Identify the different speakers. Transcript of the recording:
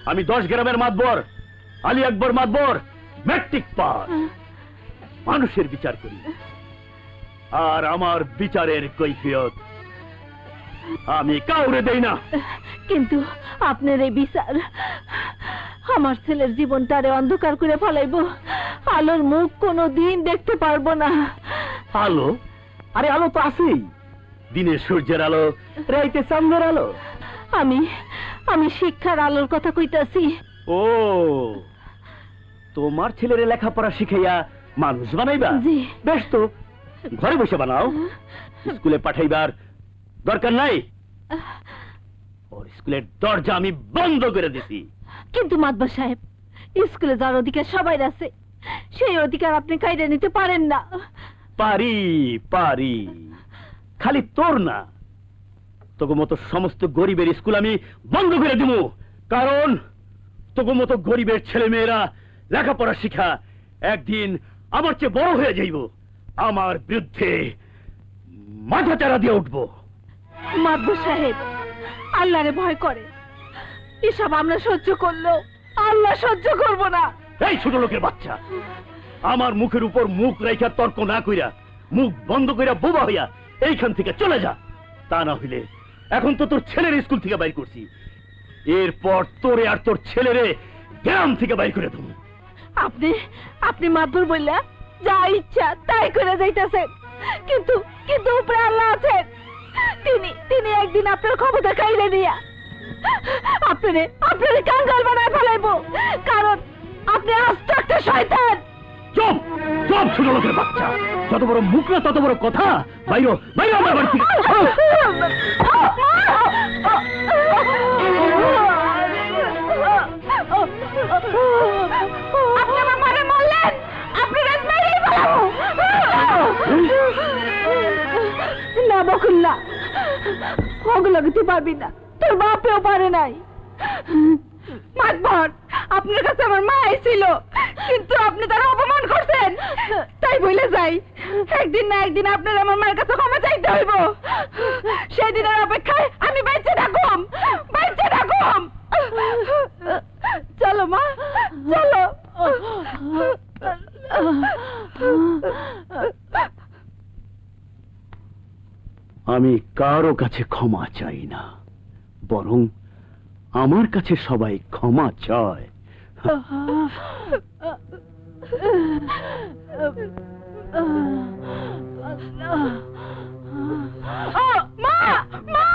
Speaker 1: আমি 10 গ্রামের Matbar Ali Akbar Matbar matric pass মানুষের বিচার করি আর আমার বিচারের কৈফিয়ত আমি কাউরে দেই না
Speaker 2: কিন্তু আপনার এই বিচার আমার ছেলের জীবনটারে অন্ধকার করে ফেলাইব আলোর মুখ কোনোদিন দেখতে পারবো না
Speaker 1: আলো আরে আলো তো আছেই দিনের সূর্যের আলো রাইতে চাঁদের আলো
Speaker 2: আমি আমি শিক্ষার আলোর কথা কইতাছি
Speaker 1: ও তোমার ছেলের লেখাপড়া শিখাইয়া মানুষ বানাইবা
Speaker 2: জি।
Speaker 1: বেশ তো ঘরে বসে বানাও স্কুলে পাঠাইবার দরকার নাই ওর স্কুলের দরজা আমি বন্ধ করে দিছি
Speaker 2: কিন্তু মাতবার সাহেব স্কুলে যার অধিকার সবাই আছে সেই অধিকার আপনি কাইরে নিতে পারেন না
Speaker 1: পারি পারি খালি তোর না তোকে মতো সমস্ত গরিবের স্কুল আমি বন্ধ করে দিব কারণ তোকে মতো গরিবের ছেলে মেয়েরা লেখাপড়া শিখা একদিন আমার চেয়ে বড় হয়ে যাইব আমার বিরুদ্ধে মাথা চারা দিয়ে উঠবো
Speaker 2: মাতবার সাহেব আল্লাহরে ভয় করে এসব আমরা সহ্য করলো আল্লাহ সহ্য করব না
Speaker 1: এই ছোট লোকের বাচ্চা আমার মুখের উপর মুখ রেখা তর্ক না কইরা মুখ বন্ধ কইরা বোবা হইয়া এইখান থেকে চলে যা তা না হইলে এখন তো তোর ছেলের স্কুল থেকে বাইর করছি এরপর তোরে আর তোর ছেলেরে গ্রাম থেকে বাইর করে দেবো
Speaker 2: আপনি আপনি মাতবর বললা যা ইচ্ছা তাই করে যাইতেছেন কিন্তু কিন্তু উপরে আল্লাহ আছেন তিনি তিনি একদিন আপনার ক্ষমতা কাইরে দিয়া আপনারে আপনারে কাঙ্গাল বানায় ফেলাইবো কারণ আপনি আস্ত একটা শয়তান
Speaker 1: চুপ চুপ ছোট লোকের বাচ্চা যত বড় মুখ না তত বড় কথা বাইরো বাইরো আমার বাড়ি থেকে
Speaker 2: আপনি আমার মারে মারলেন আপনি রাত মেরেই ফেলাবো না বকুল্লা ওগুলো কিছু পারবি না তোর বাপেও পারে নাই মাতবর আপনার কাছে আমার মা ছিল কিন্তু আপনি তার অপমান করছেন তাই বলে যাই একদিন না একদিন আপনার আমার মায়ের কাছে ক্ষমা চাইতে হইব সেদিনের অপেক্ষায় আমি বেঁচে থাকুম চলো মা চলো
Speaker 1: আমি কারো কাছে ক্ষমা চাই না বরং আমার কাছে সবাই ক্ষমা চায়
Speaker 2: মা মা